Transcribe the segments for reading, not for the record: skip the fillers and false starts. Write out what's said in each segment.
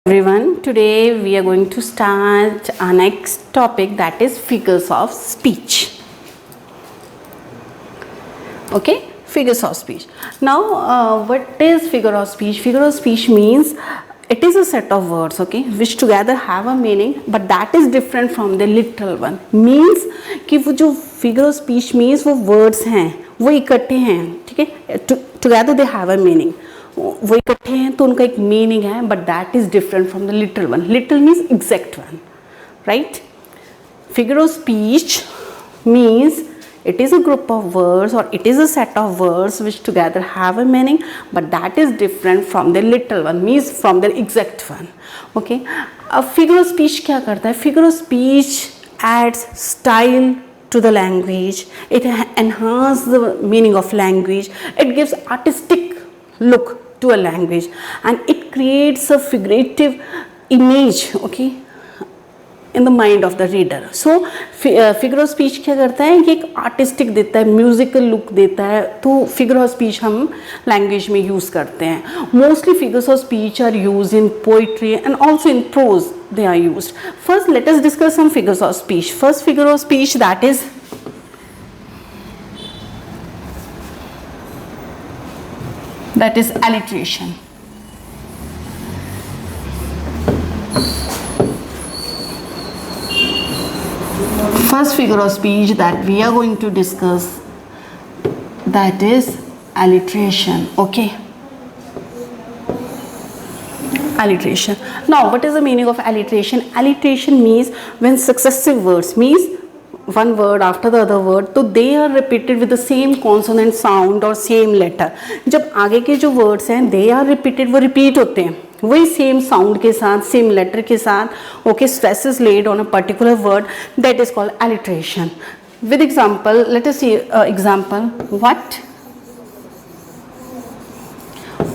Everyone, today we are going to start our next topic, that is figures of speech. Okay, figures of speech. Now what is figure of speech? Figure of speech means it is a set of words, okay, which together have a meaning, but that is different from the literal one. Means कि वो जो figure of speech means वो words हैं, वो इकट्ठे हैं, ठीक है, together they have a meaning. वो इकट्ठे हैं तो उनका एक मीनिंग है, but that is different from the literal one. Literal means exact one, right. Figure of speech means it is a group of words or it is a set of words which together have a meaning, but that is different from the literal one, means from the exact one. Okay, अब figure of speech क्या करता है? Figure of speech adds style to the language, it enhances the meaning of language, it gives artistic look to a language, and it creates a figurative image, okay, in the mind of the reader. So figure of speech क्या करता है कि एक artistic देता है, musical look देता है, तो figure of speech हम language में use करते हैं. Mostly figures of speech are used in poetry and also in prose they are used. First let us discuss some figures of speech. First figure of speech, that is alliteration. First figure of speech that we are going to discuss, that is alliteration. Okay, alliteration. Now what is the meaning of alliteration? Alliteration means when successive words, means one word after the other word, तो they are repeated with the same consonant sound or same letter. जब आगे के जो words हैं they are repeated, वो repeat होते हैं वही same sound के साथ, same letter के साथ. Okay, stress is laid on a particular word, that is called alliteration. With example, let us see example.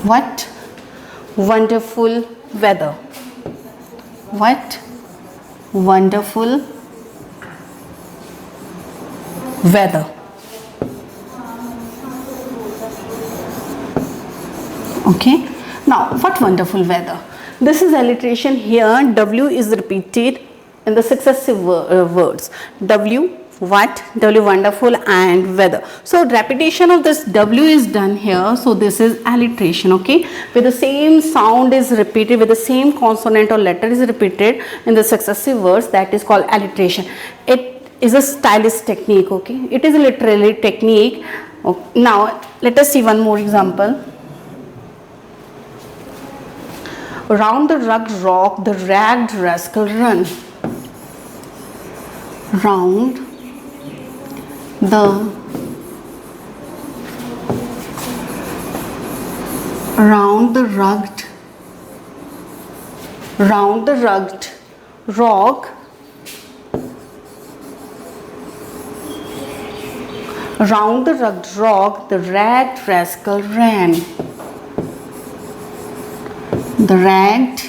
What wonderful weather. What wonderful weather. Okay, now what wonderful weather. This is alliteration. Here W is repeated in the successive words. W, what, W wonderful, and weather. So repetition of this W is done here, so this is alliteration. Okay, with the same sound is repeated, with the same consonant or letter is repeated in the successive words, that is called alliteration. It is a stylist technique. Okay, it is a literary technique. Okay. Now let us see one more example. Round the rugged rock the ragged rascal run. Round the rugged rock round the rugged rock the ragged rascal ran. The ragged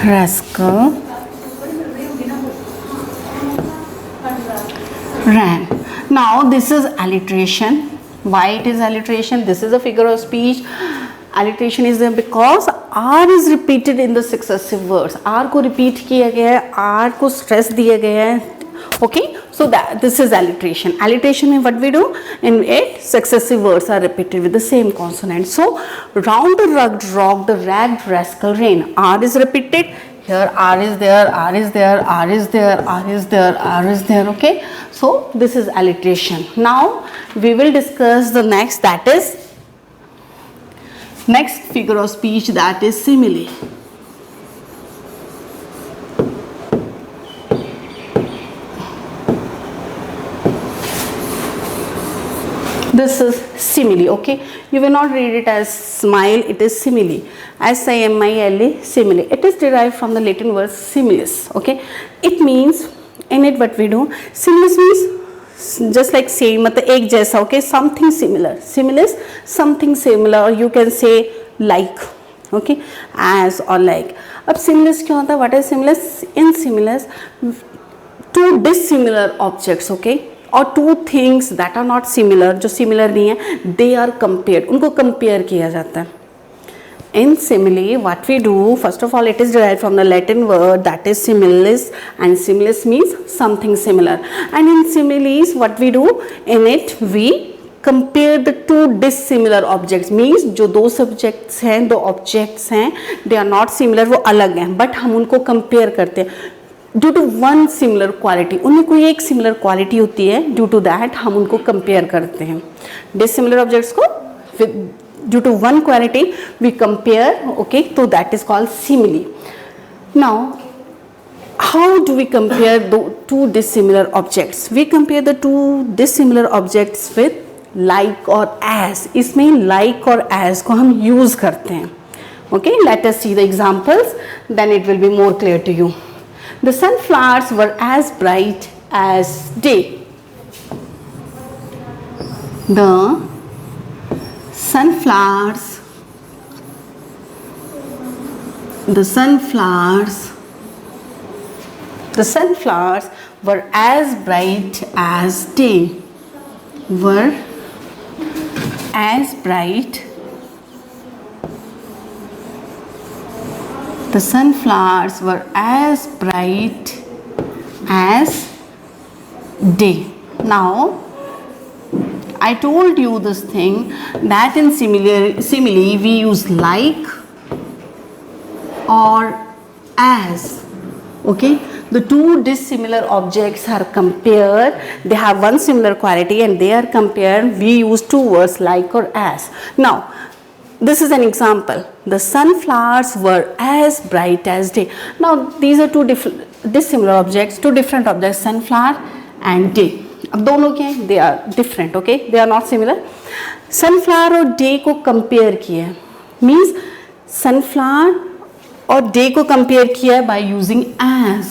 rascal ran. Now this is alliteration. Why it is alliteration? This is a figure of speech. Alliteration is there because R is repeated in the successive words. R को repeat किया गया है, R को stress दिया गया है. Okay, so that this is alliteration. Alliteration means what we do in it, successive words are repeated with the same consonant. So round the rugged rock the ragged rascal ran. R is repeated here, R is there, R is there, R is there, R is there, R is there. Okay, so this is alliteration. Now we will discuss the next, that is next figure of speech, that is simile. This is simile. Okay, you will not read it as smile, it is simile. S-I-M-I-L-E, simile. It is derived from the Latin word similis. Okay, it means in it what we do. Similis means just like same, मतलब एक जैसा. Okay, something similar. Similis, something similar. You can say like. Okay, as or like. अब similis क्या होता है? What is similis? In similis, two dissimilar objects. Okay, और two things that are not similar, जो similar नहीं है, they are compared, उनको compare किया जाता है. In simile, what we do, first of all, it is derived from the Latin word that is similis, and similis means something similar. And in similes, what we do, in it we compare the two dissimilar objects. Means जो दो subjects हैं, दो objects हैं, they are not similar, वो अलग हैं, but हम उनको compare करते हैं due to one similar quality. उनमें कोई एक सिमिलर क्वालिटी होती है, ड्यू टू दैट हम उनको कंपेयर करते हैं. डिसिमिलर ऑब्जेक्ट्स को due to one quality we compare, okay, so that is called simile. Now how do we compare the two dissimilar objects? We compare the two dissimilar objects with like or as. इसमें like और as को हम use करते हैं. Okay, let us see the examples, then it will be more clear to you. The sunflowers were as bright as day. The sunflowers were as bright as day. Were as bright. The sunflowers were as bright as day. Now I told you this thing that in simile we use like or as. Okay, the two dissimilar objects are compared, they have one similar quality and they are compared, we use two words like or as. Now this is an example. The sunflowers were as bright as day. Now these are two dissimilar objects, two different objects, sunflower and day. अब दोनों क्या है, they are different, okay, they are not similar. Sunflower और day को compare किया है, means sunflower और day को कंपेयर किया है बाय यूजिंग एज.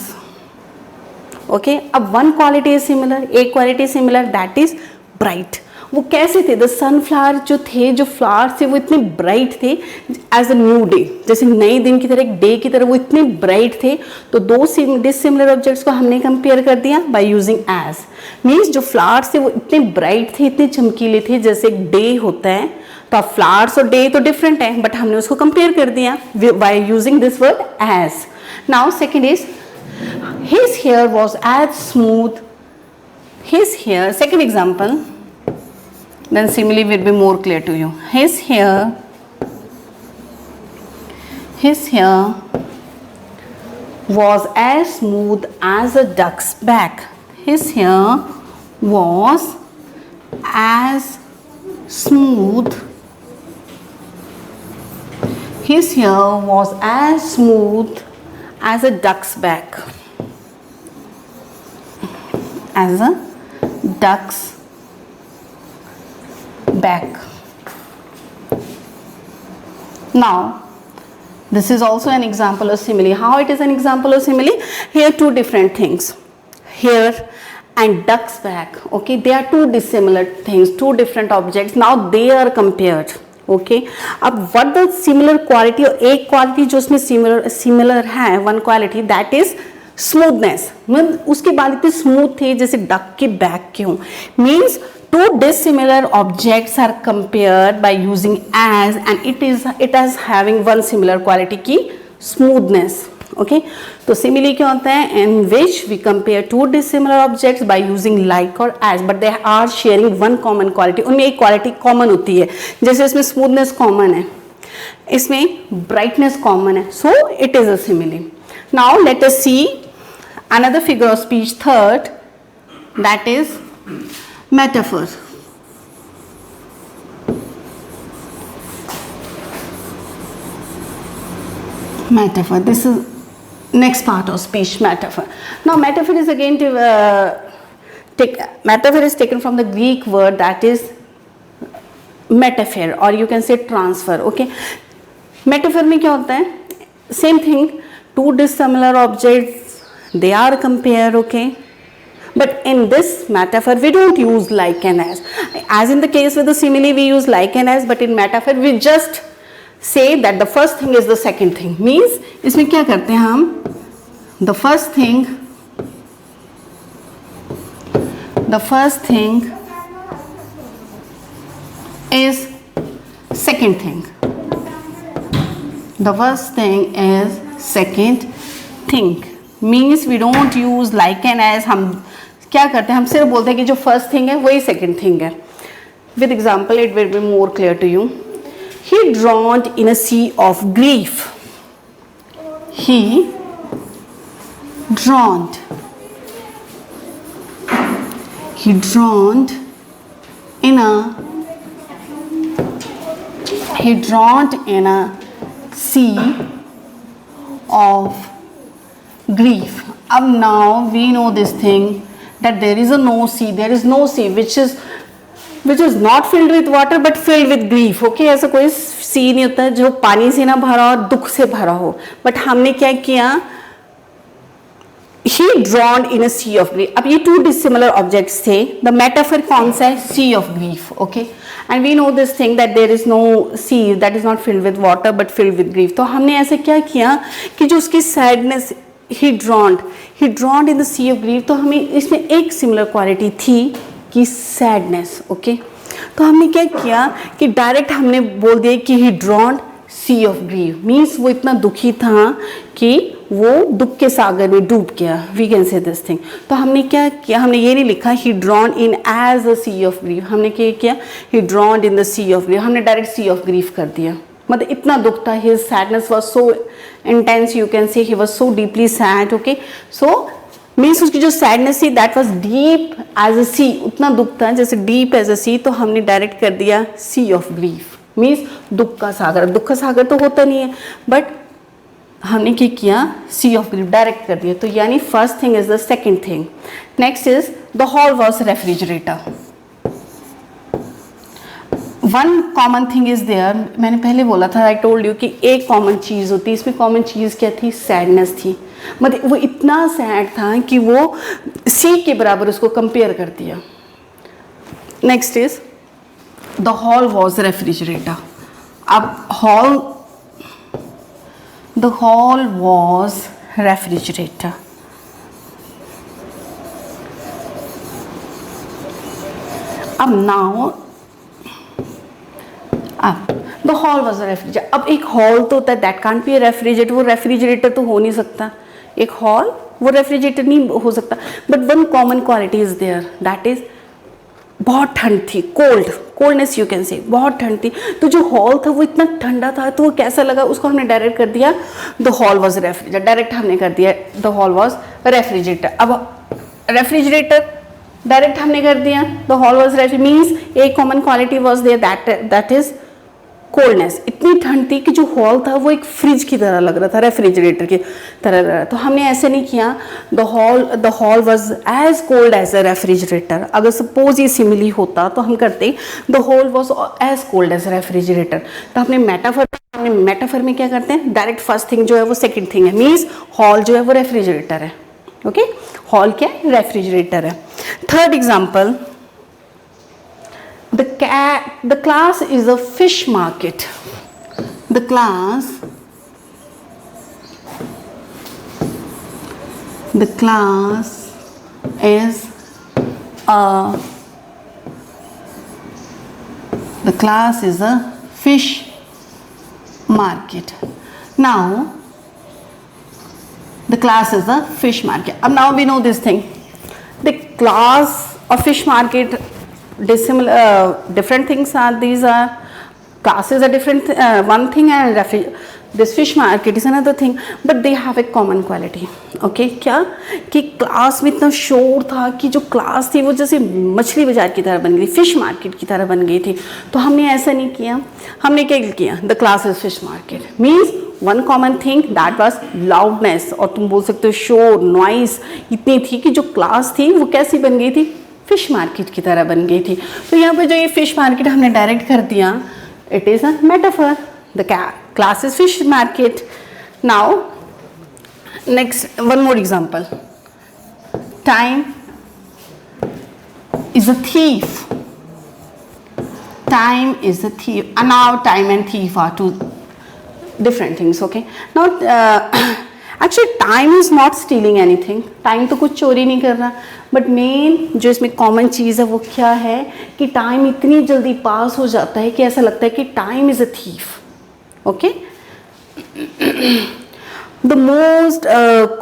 ओके, अब वन क्वालिटी इज सिमिलर, एक quality similar, that is bright. वो कैसे थे, द सनफ्लावर जो थे, जो फ्लावर थे वो इतने ब्राइट थे एज अ न्यू डे, जैसे नए दिन की तरह, एक डे की तरह वो इतने ब्राइट थे. तो दो डिसिमिलर ऑब्जेक्ट्स को हमने कंपेयर कर दिया बाय यूजिंग एज. मीन्स जो फ्लावर्स थे वो इतने ब्राइट थे, इतने चमकीले थे जैसे एक डे होता है. तो अब फ्लावर्स और डे तो डिफरेंट है, बट हमने उसको कंपेयर कर दिया by using this word as. Now second is his hair was as smooth. His hair, second example, then simile will be more clear to you. His hair was as smooth as a duck's back. His hair was as smooth. His hair was as smooth as a duck's back. As a duck's back. Now this is also an example of simile. How it is an example of simile? Here two different things, hair and duck's back. Okay, they are two dissimilar things, two different objects. Now they are compared. Okay, अब what the similar quality, और एक quality जो उसमें similar है, one quality, that is smoothness. मतलब उसके बाल इतने स्मूथ थे जैसे डक के बैक के हों. Means two dissimilar objects are compared by using as, and it has having one similar quality की smoothness. Okay, तो simile क्या होता है, in which we compare two dissimilar objects by using like or as, but they are sharing one common quality. उनमें एक quality common होती है, जैसे इसमें smoothness common है, इसमें brightness common है, so it is a simile. Now let us see another figure of speech, third, that is metaphor. Metaphor, this is next part of speech, metaphor. Now metaphor is again metaphor is taken from the Greek word that is metaphor, or you can say transfer. Okay, metaphor में क्या होता है, same thing, two dissimilar objects, they are compared. Okay, but in this metaphor we don't use like and as in the case with the simile we use like and as, but in metaphor we just say that the first thing is the second thing. Means इसमें क्या करते हैं हम, the first thing The first thing is second thing. The first thing is second thing. Means we don't use like and as. हम क्या करते हैं, हम सिर्फ बोलते हैं कि जो first thing है वही second thing है. With example it will be more clear to you. He drowned in a sea of grief. He drowned. He drowned in a sea of grief. Ab now we know this thing that there is no sea which is not filled with water but filled with grief. Okay, ऐसा कोई सी नहीं होता जो पानी से ना भरा और दुख से भरा हो. बट हमने क्या किया, He drowned in a sea of grief. अब ये two dissimilar objects थे. The metaphor कौन सा है? Sea of grief. Okay, and we know this thing that there is no sea that is not filled with water but filled with grief. तो हमने ऐसे क्या किया कि जो उसकी sadness, he drowned in the sea of grief. तो हमें इसमें एक similar quality थी कि sadness. Okay, तो हमने क्या किया कि डायरेक्ट हमने बोल दिया कि he drowned sea of grief. Means वो इतना दुखी था कि वो दुख के सागर में डूब गया. We can say this thing. तो हमने क्या किया, हमने ये नहीं लिखा he drowned in as a sea of grief. हमने क्या किया, he drowned in the sea of grief. हमने डायरेक्ट sea of grief कर दिया. मतलब इतना दुख था, his sadness was so intense, you can say he was so deeply sad. Okay, so means उसकी जो सैडनेस थी that was deep as a sea. उतना दुख था जैसे डीप एज अ सी. तो हमने डायरेक्ट कर दिया सी ऑफ ग्रीफ. मीन्स दुख का सागर. दुख का सागर तो होता नहीं है बट हमने क्या किया, सी ऑफ ग्रीफ डायरेक्ट कर दिया. तो यानी first thing is the second thing. Next is the hall was refrigerator. One common thing is there. मैंने पहले बोला था, आई टोल्ड यू कि एक कॉमन चीज़ होती है. इसमें कॉमन चीज़ क्या थी? सैडनेस थी. मतलब वो इतना सैड था कि वो सी के बराबर उसको कंपेयर कर दिया. Next is the hall was refrigerator. अब द हॉल वॉज रेफ्रिजरेटर. अब now the hall was refrigerator. अब एक हॉल तो होता है, दैट कांट बी रेफ्रिजरेटर. वो रेफ्रिजरेटर तो हो नहीं सकता. एक हॉल वो रेफ्रिजरेटर नहीं हो सकता. But one common quality is there, that is बहुत ठंड थी. Coldness you can say. बहुत ठंड थी. तो जो हॉल था वो इतना ठंडा था तो वो कैसा लगा, उसको हमने डायरेक्ट कर दिया the hall was refrigerator. Direct हमने कर दिया द हॉल वॉज रेफ्रिजरेटर. अब रेफ्रिजरेटर डायरेक्ट हमने कर दिया the hall was refrigerator. Means एक common quality was there, that is coldness. इतनी ठंड थी कि जो हॉल था वो एक फ्रिज की तरह लग रहा था, रेफ्रिजरेटर की तरह लग रहा था. तो हमने ऐसे नहीं किया the hall was as cold as a refrigerator. अगर सपोज ये सिमिली होता तो हम करते the hall was as cold as refrigerator. तो अपने मेटाफर में क्या करते हैं, डायरेक्ट फर्स्ट थिंग जो है वो सेकेंड थिंग है. मीन्स हॉल जो है वो रेफ्रिजरेटर है. ओके, हॉल क्या है? रेफ्रिजरेटर है. Third example, the class is a fish market. The class is a fish market. Now the class is a fish market. Now we know this thing. The class of fish market, different things are, these are classes are different, one thing, and this fish market is another thing, but they have a common quality. Okay, क्या कि class में इतना शोर था कि जो class थी वो जैसे मछली बाजार की तरह बन गई, फिश मार्केट की तरह बन गई थी. तो हमने ऐसा नहीं किया. हमने क्या किया, the class is fish market. Means one common thing that was loudness, और तुम बोल सकते हो शोर, नॉइस इतनी थी कि जो क्लास थी वो कैसी बन गई थी, फिश मार्केट की तरह बन गई थी. तो यहाँ पे जो ये फिश मार्केट हमने डायरेक्ट कर दिया, it is a metaphor. The class is fish market. Now next one more example, time is a thief. Time is a thief. Now time and thief are two different things. Okay, now actually time is not stealing anything, time तो कुछ चोरी नहीं कर रहा, but main जो इसमें common चीज़ है वो क्या है कि टाइम इतनी जल्दी पास हो जाता है कि ऐसा लगता है कि time is a thief. Okay, the most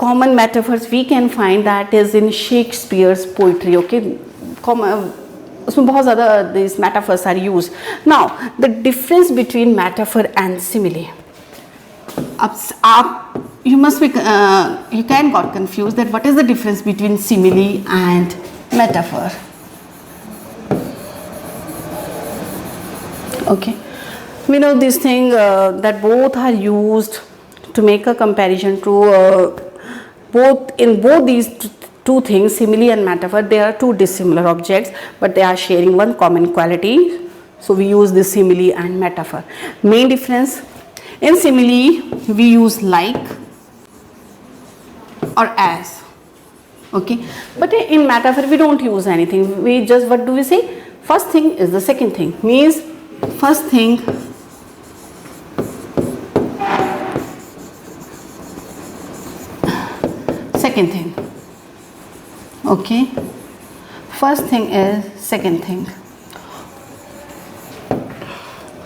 common metaphors we can find that is in Shakespeare's poetry. Okay, उसमें बहुत ज़्यादा these metaphors are used. Now the difference between metaphor and simile. अब आप you must be you can got confused that what is the difference between simile and metaphor. Okay, we know this thing that both are used to make a comparison to both these two things, simile and metaphor. They are two dissimilar objects, but they are sharing one common quality. So we use the simile and metaphor. Main difference, in simile we use like or as. Okay, but in metaphor we don't use anything. We just, what do we say? First thing is the second thing, means first thing second thing. Okay, first thing is second thing,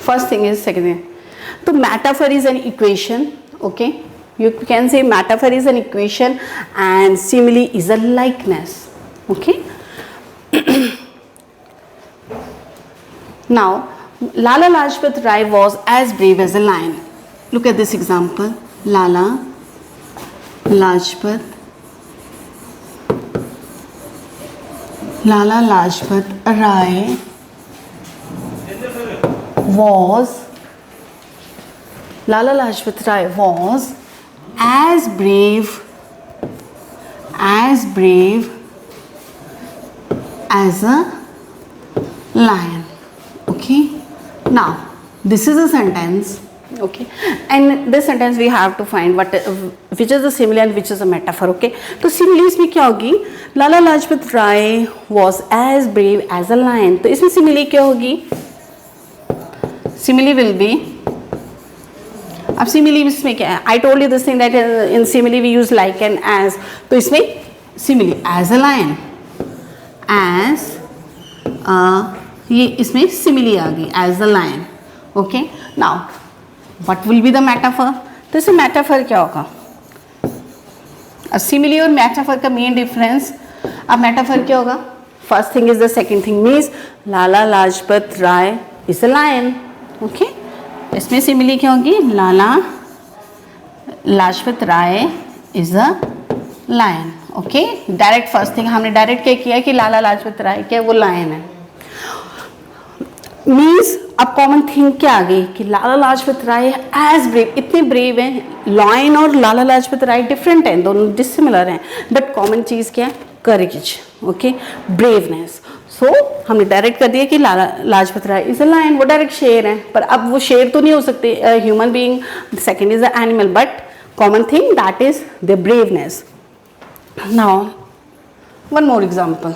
first thing is second thing. So metaphor is an equation. Okay, you can say metaphor is an equation and simile is a likeness. Okay, now Lala Lajpat Rai was as brave as a lion. Look at this example. Lala Lajpat Rai was as brave as a lion. Okay, now this is a sentence. Okay, and this sentence we have to find which is the simile and which is a metaphor. Okay, तो simile इसमें क्या होगी? Lala Lajpat Rai was as brave as a lion. तो इसमें simile क्या होगी? Simile will be, अब simile इसमें क्या है? I told you this thing that in simile we use like and as. तो इसमें simile as a lion, as ये इसमें simile आ गई as a lion. Okay, now what will be the metaphor? तो इसमें metaphor क्या होगा? अब simile और metaphor का main difference, अब metaphor क्या होगा? First thing is the second thing, means Lala Lajpat Rai is a lion. Okay, इसमें simile क्या होगी? Lala Lajpat Rai is a lion. Okay, direct first thing हमने direct क्या किया कि लाला लाजपत राय क्या वो lion है. मीन्स अब कॉमन थिंग क्या आ गई कि लाला लाजपत राय एज ब्रेव, इतने ब्रेव हैं. लायन और लाला लाजपत राय डिफरेंट हैं, दोनों डिसिमिलर हैं, बट कॉमन चीज़ क्या है? करेज. Okay, braveness. सो हमने डायरेक्ट कर दिया कि Lala Lajpat Rai is a lion, वो डायरेक्ट शेर हैं, पर अब वो शेर तो नहीं हो सकते, human being. Second is a animal, but common thing that is the braveness. Now one more example.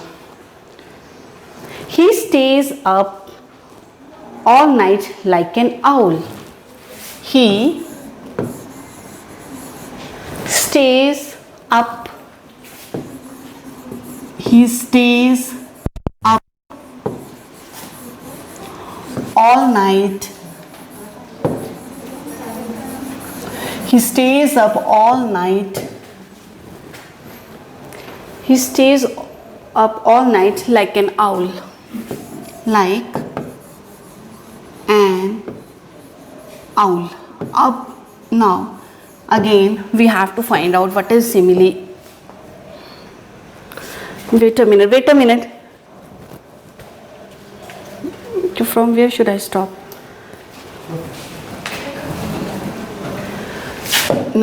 He stays up all night like an owl. He stays up. He stays up all night. He stays up all night. He stays up all night like an owl. Like an owl. Up now again we have to find out what is simile. Wait a minute. From where should I stop?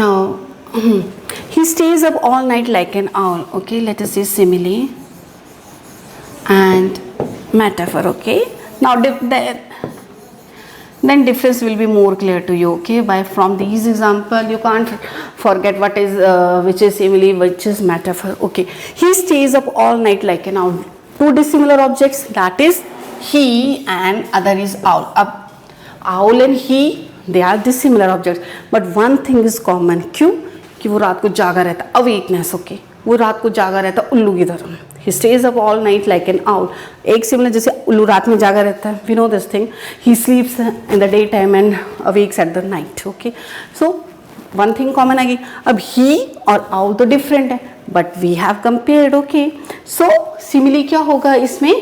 Now he stays up all night like an owl. Okay, let us see simile and metaphor. Okay, now then difference will be more clear to you. Okay, by from these example you can't forget what is which is simile, which is metaphor. Okay, he stays up all night like an owl. Two dissimilar objects, that is he and other is owl. Owl and he, they are dissimilar objects, but one thing is common. क्यों? कि वो रात को जागा रहता, अवेकनेस, okay, वो रात को जागा रहता उल्लू की तरह, he stays up all night like an owl. एक सिमिलर, जैसे उल्लू रात में जागा रहता है, we know this thing, he sleeps in the day time and awakes at the night, okay. So one thing common आ गई। अब ही और आउल तो डिफरेंट है, but we have compared, okay. So simile क्या होगा इसमें,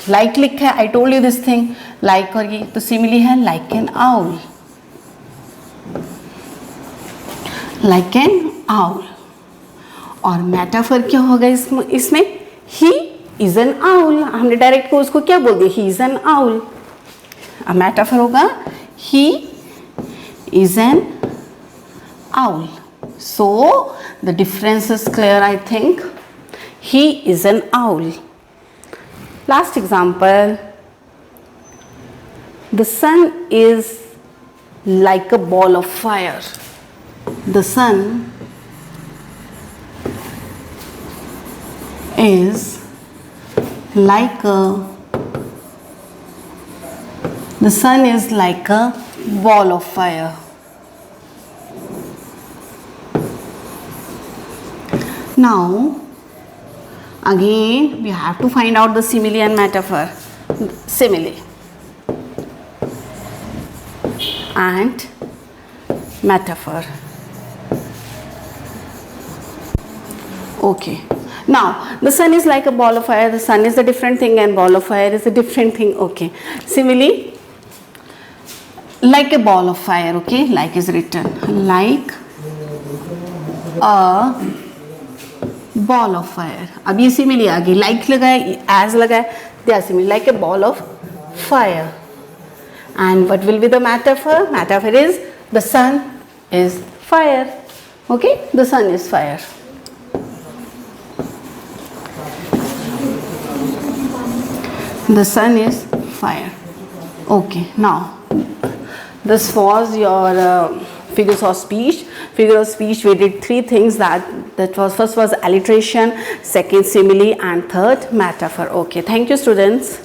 लाइक लिखा है, I told you this thing, like और ये, तो सिमिली है like an owl, like an owl. और मेटाफर क्या होगा इसमें, ही इज एन आउल, हमने डायरेक्ट को उसको क्या बोल दिया, ही इज एन आउल। अब मेटाफर होगा he is an owl. So the difference is clear, I think. He is an owl. Last example. The sun is like a ball of fire. The sun is like a ball of fire. Now again we have to find out the simile and metaphor. Simile and metaphor. Okay, now the sun is like a ball of fire, the sun is a different thing and ball of fire is a different thing, okay. Simile, like a ball of fire, okay, like is written, like a ball of fire. अब ये simile आ गई, like लगाए, as लगाए, they are simile, like a ball of fire. And what will be the metaphor, metaphor is the sun is fire, okay, the sun is fire. The sun is fire, okay. Now this was your figures of speech. Figure of speech, we did three things, that was, first was alliteration, second simile, and third metaphor. Okay, thank you students.